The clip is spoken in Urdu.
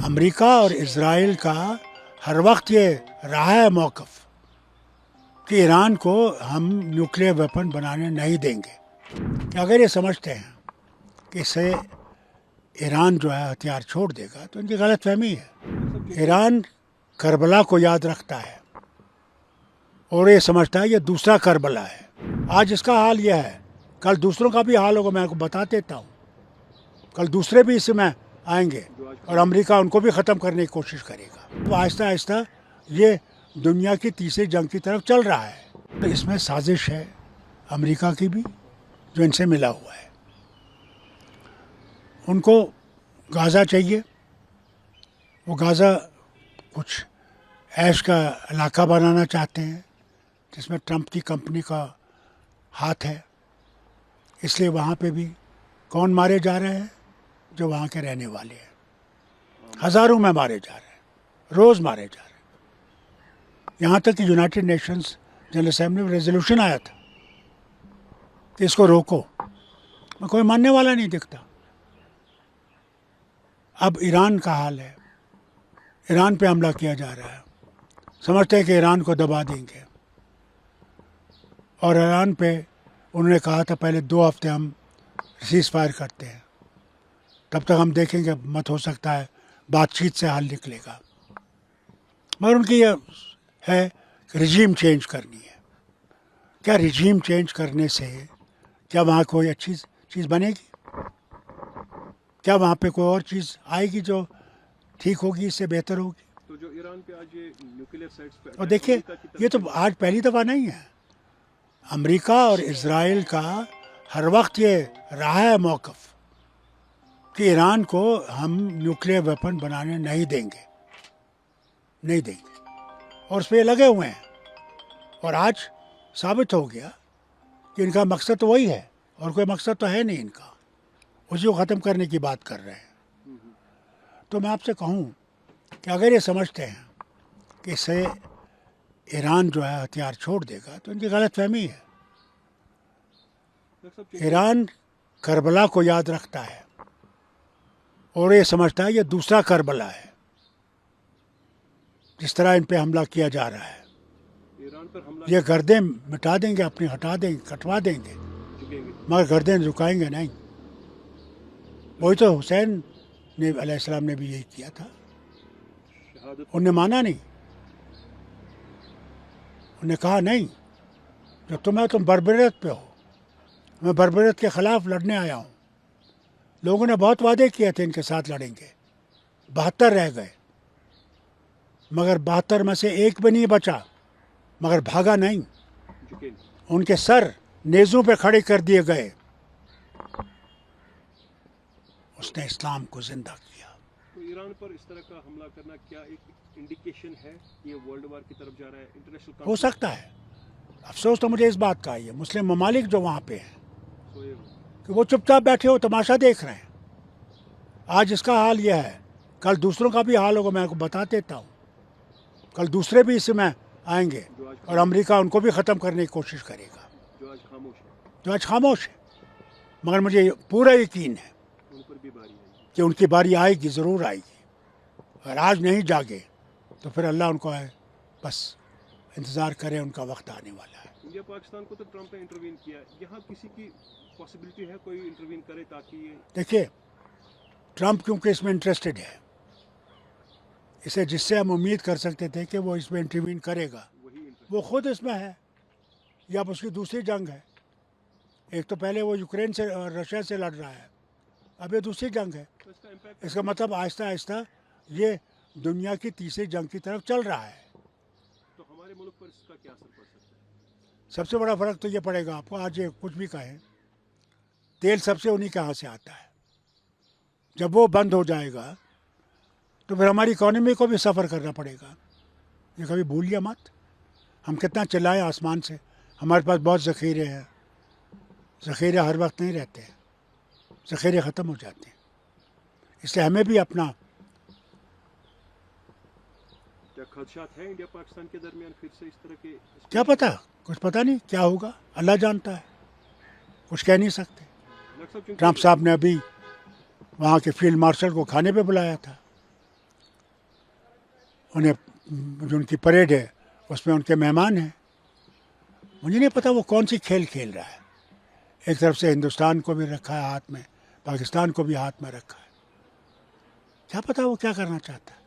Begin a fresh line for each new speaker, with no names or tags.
امریکہ اور اسرائیل کا ہر وقت یہ رہا ہے موقف کہ ایران کو ہم نیوکلیئر ویپن بنانے نہیں دیں گے. کہ اگر یہ سمجھتے ہیں کہ اس سے ایران جو ہے ہتھیار چھوڑ دے گا تو ان کی غلط فہمی ہے. ایران کربلا کو یاد رکھتا ہے اور یہ سمجھتا ہے یہ دوسرا کربلا ہے. آج اس کا حال یہ ہے, کل دوسروں کا بھی حال ہوگا. میں آپ کو بتا دیتا ہوں, کل دوسرے بھی اس میں آئیں گے اور امریکہ ان کو بھی ختم کرنے کی کوشش کرے گا. تو آہستہ آہستہ یہ دنیا کی تیسری جنگ کی طرف چل رہا ہے. تو اس میں سازش ہے امریکہ کی بھی جو ان سے ملا ہوا ہے. ان کو غازہ چاہیے. وہ غازہ کچھ عیش کا علاقہ بنانا چاہتے ہیں جس میں ٹرمپ کی کمپنی کا ہاتھ ہے. اس لیے وہاں پہ بھی کون مارے جا رہے ہیں؟ جو وہاں کے رہنے والے ہیں. ہزاروں میں مارے جا رہے ہیں, روز مارے جا رہے ہیں. یہاں تک کہ یونائٹڈ نیشنز جنرل اسمبلی میں ریزولوشن آیا تھا کہ اس کو روکو, میں کوئی ماننے والا نہیں دکھتا. اب ایران کا حال ہے, ایران پہ حملہ کیا جا رہا ہے. سمجھتے ہیں کہ ایران کو دبا دیں گے, اور ایران پہ انہوں نے کہا تھا پہلے 2 ہفتے ہم سیز فائر کرتے ہیں, تب تک ہم دیکھیں گے, مت ہو سکتا ہے بات چیت سے حل نکلے گا. مگر ان کی یہ ہے کہ رجیم چینج کرنی ہے. کیا رجیم چینج کرنے سے کیا وہاں کوئی اچھی چیز بنے گی؟ کیا وہاں پہ کوئی اور چیز آئے گی جو ٹھیک ہوگی, اس سے بہتر ہوگی؟
تو جو ایران پہ آج یہ نیوکلیئر سائٹس پہ
اور دیکھیے, یہ تو آج پہلی دفعہ نہیں ہے. امریکہ اور اسرائیل کا ہر وقت یہ رہا ہے موقف کہ ایران کو ہم نیوکلیئر ویپن بنانے نہیں دیں گے, نہیں دیں گے. اور اس پہ یہ لگے ہوئے ہیں. اور آج ثابت ہو گیا کہ ان کا مقصد تو وہی ہے, اور کوئی مقصد تو ہے نہیں ان کا. اسی کو ختم کرنے کی بات کر رہے ہیں. تو میں آپ سے کہوں کہ اگر یہ سمجھتے ہیں کہ اس سے ایران جو ہے ہتھیار چھوڑ دے گا تو ان کی غلط فہمی ہے. ایران کربلا کو یاد رکھتا ہے اور یہ سمجھتا ہے یہ دوسرا کربلا ہے. جس طرح ان پہ حملہ کیا جا رہا ہے,
ایران پر حملہ
یہ گردیں مٹا دیں گے, اپنی ہٹا دیں گے, کٹوا دیں گے,
جھکیں گے.
مگر گردیں جھکائیں گے نہیں. وہی تو حسین نے علیہ السلام نے بھی یہی کیا تھا.
شہادت
انہوں نے مانا نہیں. انہوں نے کہا نہیں, جو تم بربریت پہ ہو, میں بربریت کے خلاف لڑنے آیا ہوں. لوگوں نے بہت وعدے کیے تھے ان کے ساتھ لڑیں گے, 72 رہ گئے, مگر 72 میں سے ایک بھی نہیں بچا, مگر بھاگا نہیں.
جھکیں گے.
ان کے سر نیزوں پہ کھڑے کر دیے گئے. اس نے اسلام کو زندہ کیا.
تو ایران پر اس طرح کا حملہ کرنا کیا ایک انڈیکیشن ہے کہ یہ ورلڈ وار کی طرف جا رہا ہے؟ انٹرنیشنل
ہو سکتا ہے. افسوس تو مجھے اس بات کا ہے, مسلم ممالک جو وہاں پہ ہیں کہ وہ چپ چاپ بیٹھے ہو تماشا دیکھ رہے ہیں. آج اس کا حال یہ ہے, کل دوسروں کا بھی حال ہوگا. میں آپ کو بتا دیتا ہوں, کل دوسرے بھی اس میں آئیں گے اور امریکہ ان کو بھی ختم کرنے کی کوشش کرے گا.
جو آج خاموش ہے,
جو آج خاموش ہے, مگر مجھے پورا یقین ہے
ان پر بھی باری آئی.
کہ ان کی باری آئے گی, ضرور آئے گی. اگر آج نہیں جاگے تو پھر اللہ ان کو ہے بس انتظار کرے, ان کا وقت آنے والا ہے.
انڈیا پاکستان کو تو ٹرمپ نے انٹروین کیا, یہاں کسی کی پاسبلٹی ہے کوئی انٹروین کرے تاکہ یہ
دیکھیے, ٹرمپ کیونکہ اس میں انٹرسٹڈ ہے, اسے جس سے ہم امید کر سکتے تھے کہ وہ اس میں انٹروین کرے گا,
وہی انٹرسٹ
وہ خود اس میں ہے. یا اب اس کی دوسری جنگ ہے. ایک تو پہلے وہ یوکرین سے اور رشیا سے لڑ رہا ہے, اب یہ دوسری جنگ ہے.
تو اس کا امپیکٹ
اس کا مطلب آہستہ آہستہ یہ دنیا کی تیسری جنگ کی طرف چل رہا ہے.
تو ہمارے ملک پر اس کا کیا اثر پڑ سکتا ہے؟
سب سے بڑا فرق تو یہ پڑے گا آپ کو. آج یہ کچھ بھی کہیں, تیل سب سے انہیں کے ہاں سے آتا ہے. جب وہ بند ہو جائے گا تو پھر ہماری اکانومی کو بھی سفر کرنا پڑے گا. یہ کبھی بھولیے مت, ہم کتنا چلائیں آسمان سے, ہمارے پاس بہت ذخیرے ہیں. ذخیرے ہر وقت نہیں رہتے ہیں, ذخیرے ختم ہو جاتے ہیں. اس لیے ہمیں بھی اپنا
کیا خدشات ہیں انڈیا پاکستان کے درمیان پھر سے اس طرح کے
کیا پتہ, کچھ پتہ نہیں کیا ہوگا, اللہ جانتا ہے, کچھ کہہ نہیں سکتے.
ڈاکٹر صاحب چونکہ
ٹرمپ صاحب نے ابھی وہاں کے فیلڈ مارشل کو کھانے پہ بلایا تھا, انہیں جو ان کی پریڈ ہے اس میں ان کے مہمان ہیں. مجھے نہیں پتا وہ کون سی کھیل کھیل رہا ہے. ایک طرف سے ہندوستان کو بھی رکھا ہے ہاتھ میں, پاکستان کو بھی ہاتھ میں رکھا ہے. کیا پتا وہ کیا کرنا چاہتا ہے.